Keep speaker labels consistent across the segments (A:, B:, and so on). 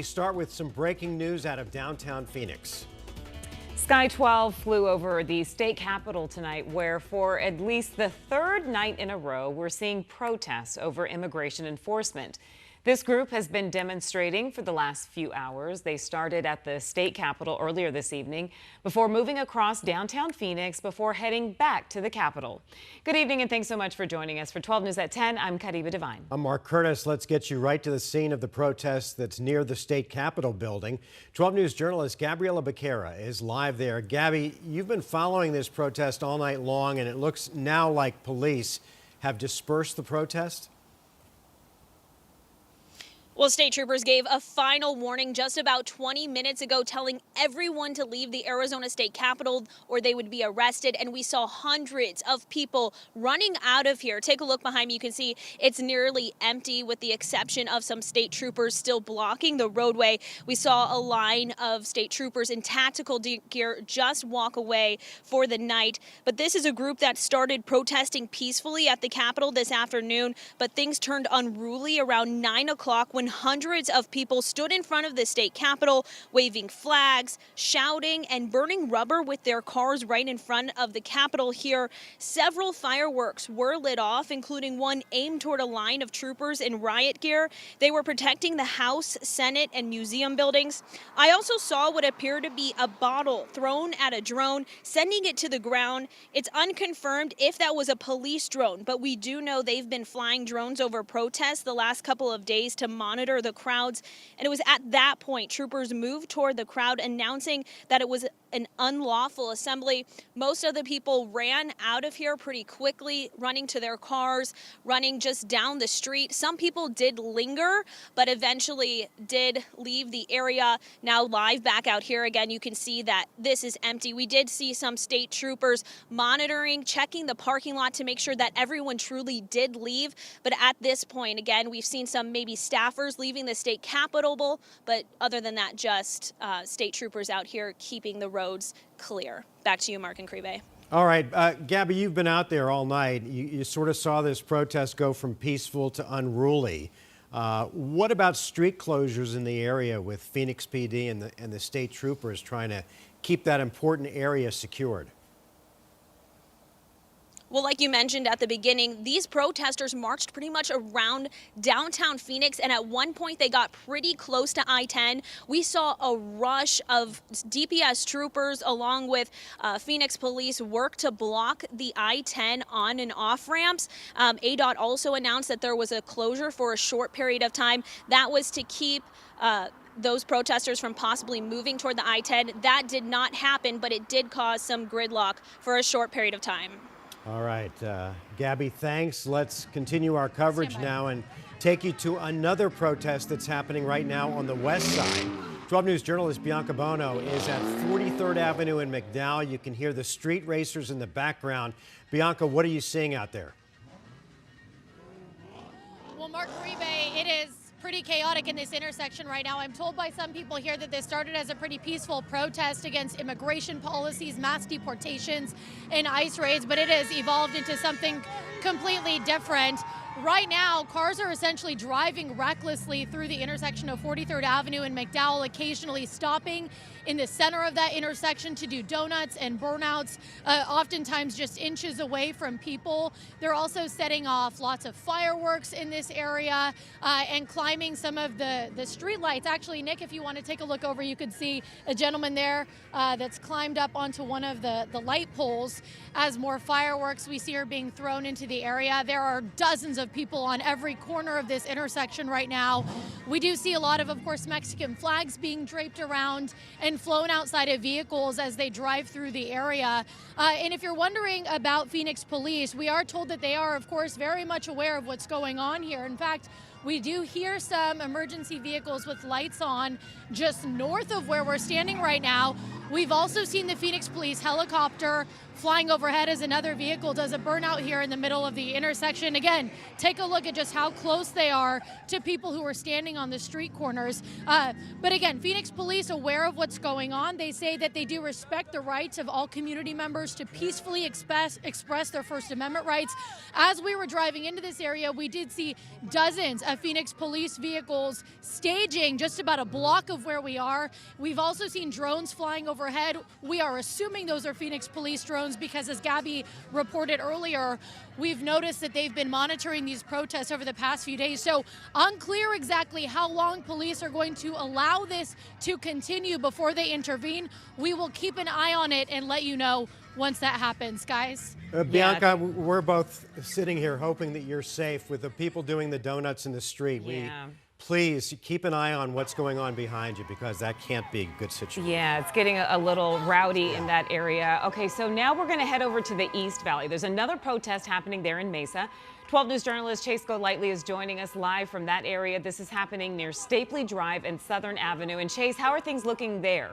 A: We start with some breaking news out of downtown Phoenix.
B: Sky 12 flew over the state capitol tonight, where for at least the third night in a row, we're seeing protests over immigration enforcement. This group has been demonstrating for the last few hours. They started at the state capitol earlier this evening before moving across downtown Phoenix before heading back to the capitol. Good evening and thanks so much for joining us. For 12 News at 10, I'm Kadiba Devine.
A: I'm Mark Curtis. Let's get you right to the scene of the protest that's near the state capitol building. 12 News journalist Gabriela Becerra is live there. Gabby, you've been following this protest all night long, and it looks now like police have dispersed the protest.
C: Well, state troopers gave a final warning just about 20 minutes ago, telling everyone to leave the Arizona State Capitol or they would be arrested. And we saw hundreds of people running out of here. Take a look behind me. You can see it's nearly empty with the exception of some state troopers still blocking the roadway. We saw a line of state troopers in tactical gear just walk away for the night. But this is a group that started protesting peacefully at the Capitol this afternoon. But things turned unruly around 9 o'clock when hundreds of people stood in front of the state capitol, waving flags, shouting, and burning rubber with their cars right in front of the capitol here. Several fireworks were lit off, including one aimed toward a line of troopers in riot gear. They were protecting the House, Senate, and museum buildings. I also saw what appeared to be a bottle thrown at a drone, sending it to the ground. It's unconfirmed if that was a police drone, but we do know they've been flying drones over protests the last couple of days to monitor the crowds. And it was at that point troopers moved toward the crowd, announcing that it was an unlawful assembly. Most of the people ran out of here pretty quickly, running to their cars, running just down the street. Some people did linger, but eventually did leave the area. Now live back out here again, you can see that this is empty. We did see some state troopers monitoring, checking the parking lot to make sure that everyone truly did leave. But at this point, again, we've seen some maybe staffers leaving the state capitol, but other than that, just state troopers out here keeping the roads clear. Back to you, Mark and Kribe.
A: All right, Gabby, you've been out there all night. You sort of saw this protest go from peaceful to unruly. What about street closures in the area with Phoenix PD and the state troopers trying to keep that important area secured?
C: Well, like you mentioned at the beginning, these protesters marched pretty much around downtown Phoenix, and at one point they got pretty close to I-10. We saw a rush of DPS troopers along with Phoenix police work to block the I-10 on and off ramps. ADOT also announced that there was a closure for a short period of time. That was to keep those protesters from possibly moving toward the I-10. That did not happen, but it did cause some gridlock for a short period of time.
A: All right, Gabby, thanks. Let's continue our coverage now and take you to another protest that's happening right now on the west side. 12 News journalist Bianca Bono is at 43rd Avenue in McDowell. You can hear the street racers in the background. Bianca, what are you seeing out there?
D: Well, Mark Uribe, it is pretty chaotic in this intersection right now. I'm told by some people here that this started as a pretty peaceful protest against immigration policies, mass deportations, and ICE raids, but it has evolved into something completely different. Right now, cars are essentially driving recklessly through the intersection of 43rd Avenue and McDowell, occasionally stopping in the center of that intersection to do donuts and burnouts, oftentimes just inches away from people. They're also setting off lots of fireworks in this area and climbing some of the street lights. Actually, Nick, if you want to take a look over, you could see a gentleman there that's climbed up onto one of the light poles as more fireworks we see are being thrown into the area. There are dozens of people on every corner of this intersection right now. We do see a lot of course, Mexican flags being draped around and flown outside of vehicles as they drive through the area. And if you're wondering about Phoenix police, we are told that they are, of course, very much aware of what's going on here. In fact, we do hear some emergency vehicles with lights on just north of where we're standing right now. We've also seen the Phoenix Police helicopter flying overhead as another vehicle does a burnout here in the middle of the intersection. Again, take a look at just how close they are to people who are standing on the street corners. But again, Phoenix Police aware of what's going on. They say that they do respect the rights of all community members to peacefully express their First Amendment rights. As we were driving into this area, we did see dozens Phoenix police vehicles staging just about a block of where we are. We've also seen drones flying overhead. We are assuming those are Phoenix police drones because, as Gabby reported earlier, we've noticed that they've been monitoring these protests over the past few days. So unclear exactly how long police are going to allow this to continue before they intervene. We will keep an eye on it and let you know once that happens, guys.
A: Bianca, we're both sitting here hoping that you're safe with the people doing the donuts in the street. Please keep an eye on what's going on behind you, because that can't be a good situation.
B: Yeah, it's getting a little rowdy in that area. Okay, so now we're going to head over to the East Valley. There's another protest happening there in Mesa. 12 News journalist Chase Golightly is joining us live from that area. This is happening near Stapley Drive and Southern Avenue. And Chase, how are things looking there?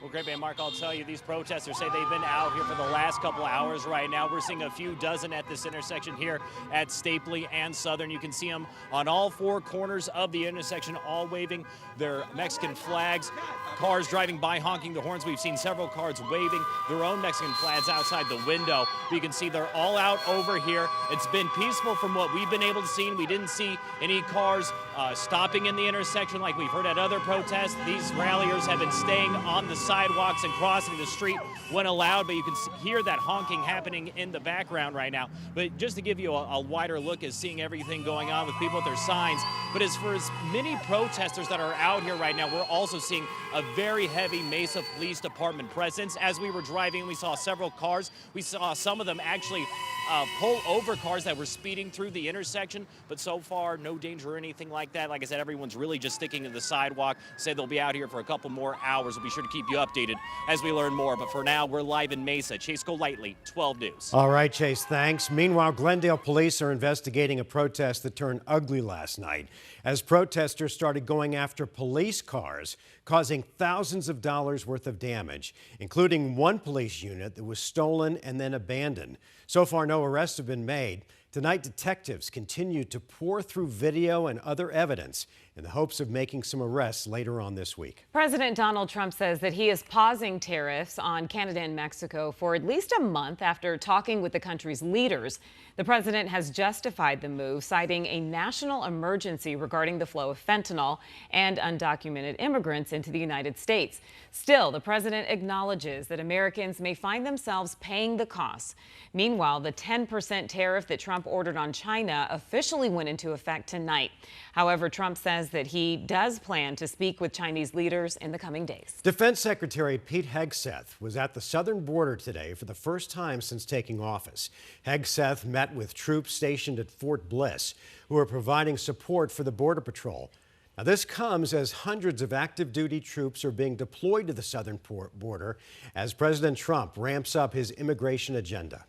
E: Well, great, man, Mark, I'll tell you, these protesters say they've been out here for the last couple hours right now. We're seeing a few dozen at this intersection here at Stapley and Southern. You can see them on all four corners of the intersection, all waving their Mexican flags. Cars driving by honking the horns. We've seen several cars waving their own Mexican flags outside the window. You can see they're all out over here. It's been peaceful from what we've been able to see. We didn't see any cars stopping in the intersection like we've heard at other protests. These ralliers have been staying on the sidewalks and crossing the street when allowed, but you can hear that honking happening in the background right now. But just to give you a wider look at seeing everything going on with people with their signs. But as for as many protesters that are out here right now, we're also seeing a very heavy Mesa Police Department presence. As we were driving, we saw several cars. We saw some of them actually pull over cars that were speeding through the intersection, but so far no danger or anything like that. Like I said, everyone's really just sticking to the sidewalk. Say they'll be out here for a couple more hours. We'll be sure to keep you updated as we learn more. But for now, we're live in Mesa. Chase Golightly, 12 News.
A: All right, Chase, thanks. Meanwhile, Glendale police are investigating a protest that turned ugly last night as protesters started going after police cars, causing thousands of dollars worth of damage, including one police unit that was stolen and then abandoned. So far, no arrests have been made. Tonight, detectives continue to pour through video and other evidence in the hopes of making some arrests later on this week.
B: President Donald Trump says that he is pausing tariffs on Canada and Mexico for at least a month after talking with the country's leaders. The president has justified the move, citing a national emergency regarding the flow of fentanyl and undocumented immigrants into the United States. Still, the president acknowledges that Americans may find themselves paying the costs. Meanwhile, the 10% tariff that Trump ordered on China officially went into effect tonight. However, Trump says that he does plan to speak with Chinese leaders in the coming days.
A: Defense Secretary Pete Hegseth was at the southern border today for the first time since taking office. Hegseth met with troops stationed at Fort Bliss who are providing support for the Border Patrol. Now, this comes as hundreds of active duty troops are being deployed to the southern border as President Trump ramps up his immigration agenda.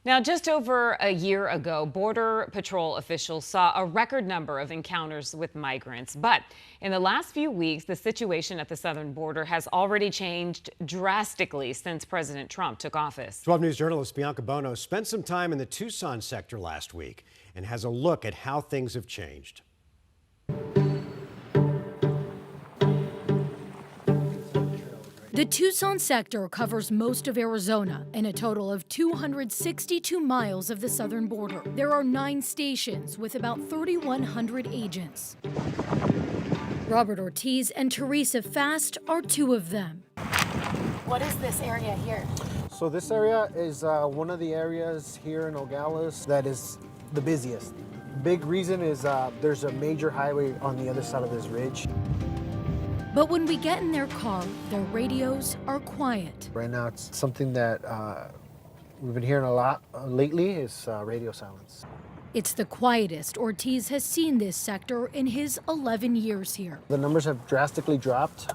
B: Now, just over a year ago, Border Patrol officials saw a record number of encounters with migrants. But in the last few weeks, the situation at the southern border has already changed drastically since President Trump took office.
A: 12 News journalist Bianca Bono spent some time in the Tucson sector last week and has a look at how things have changed.
F: The Tucson sector covers most of Arizona and a total of 262 miles of the southern border. There are 9 stations with about 3,100 agents. Robert Ortiz and Teresa Fast are 2 of them.
D: What is this area here?
G: So this area is one of the areas here in Nogales that is the busiest. Big reason is there's a major highway on the other side of this ridge.
F: But when we get in their car, their radios are quiet.
G: Right now, it's something that we've been hearing a lot lately is radio silence.
F: It's the quietest Ortiz has seen this sector in his 11 years here.
G: The numbers have drastically dropped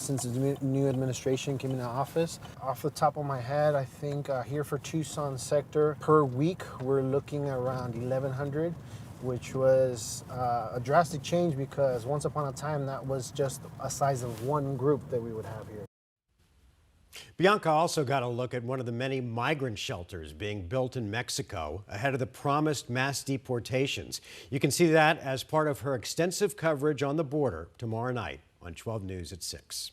G: since the new administration came into office. Off the top of my head, I think here for Tucson sector, per week, we're looking around 1,100. Which was a drastic change because once upon a time that was just a size of one group that we would have here.
A: Bianca also got a look at one of the many migrant shelters being built in Mexico ahead of the promised mass deportations. You can see that as part of her extensive coverage on the border tomorrow night on 12 News at 6.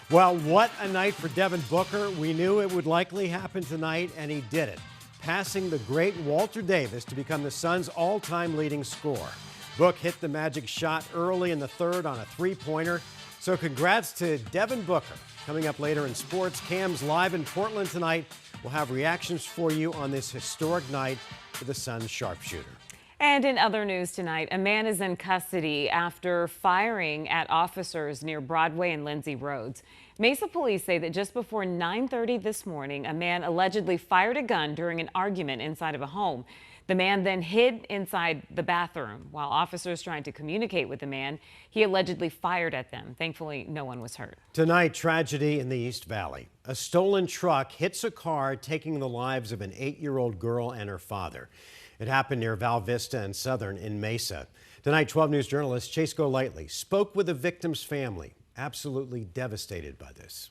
A: Well, what a night for Devin Booker. We knew it would likely happen tonight, and he did it. passing the great Walter Davis to become the Suns' all-time leading scorer. Book hit the magic shot early in the third on a three-pointer. So congrats to Devin Booker. Coming up later in sports, Cam's live in Portland tonight. We'll have reactions for you on this historic night for the Suns sharpshooter.
B: And in other news tonight, a man is in custody after firing at officers near Broadway and Lindsay Roads. Mesa police say that just before 9:30 this morning, a man allegedly fired a gun during an argument inside of a home. The man then hid inside the bathroom. While officers trying to communicate with the man, he allegedly fired at them. Thankfully, no one was hurt.
A: Tonight, tragedy in the East Valley. A stolen truck hits a car, taking the lives of an 8-year-old girl and her father. It happened near Val Vista and Southern in Mesa. Tonight, 12 News journalist Chase Golightly spoke with the victim's family, absolutely devastated by this.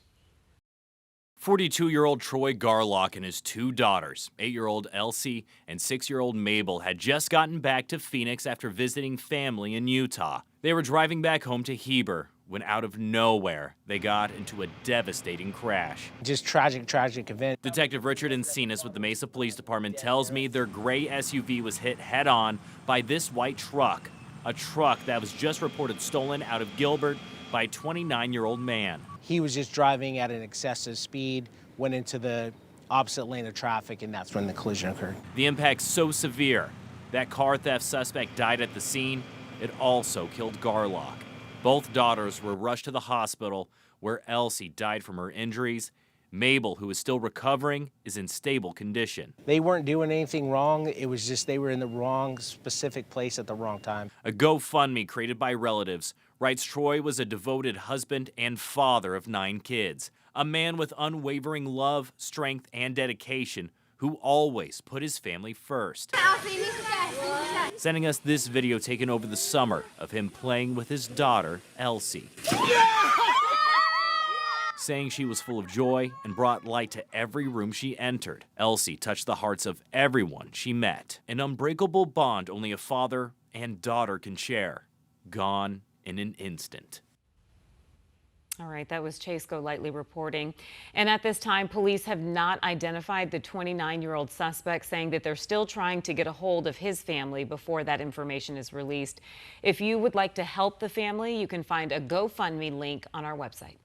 E: 42-year-old Troy Garlock and his two daughters, 8-year-old Elsie and 6-year-old Mabel, had just gotten back to Phoenix after visiting family in Utah. They were driving back home to Heber when out of nowhere, they got into a devastating crash.
H: Just tragic event.
E: Detective Richard Encinas with the Mesa Police Department tells me their gray SUV was hit head-on by this white truck, a truck that was just reported stolen out of Gilbert by a 29-year-old man.
H: He was just driving at an excessive speed, went into the opposite lane of traffic, and that's when the collision occurred.
E: The impact so severe that car theft suspect died at the scene. It also killed Garlock. Both daughters were rushed to the hospital where Elsie died from her injuries. Mabel, who is still recovering, is in stable condition.
H: They weren't doing anything wrong. It was just they were in the wrong specific place at the wrong time.
E: A GoFundMe created by relatives writes Troy was a devoted husband and father of 9 kids, a man with unwavering love, strength, and dedication who always put his family first. Sending us this video taken over the summer of him playing with his daughter, Elsie. Saying she was full of joy and brought light to every room she entered. Elsie touched the hearts of everyone she met. An unbreakable bond only a father and daughter can share. Gone in an instant.
B: All right, that was Chase Golightly reporting. And at this time, police have not identified the 29-year-old suspect, saying that they're still trying to get a hold of his family before that information is released. If you would like to help the family, you can find a GoFundMe link on our website.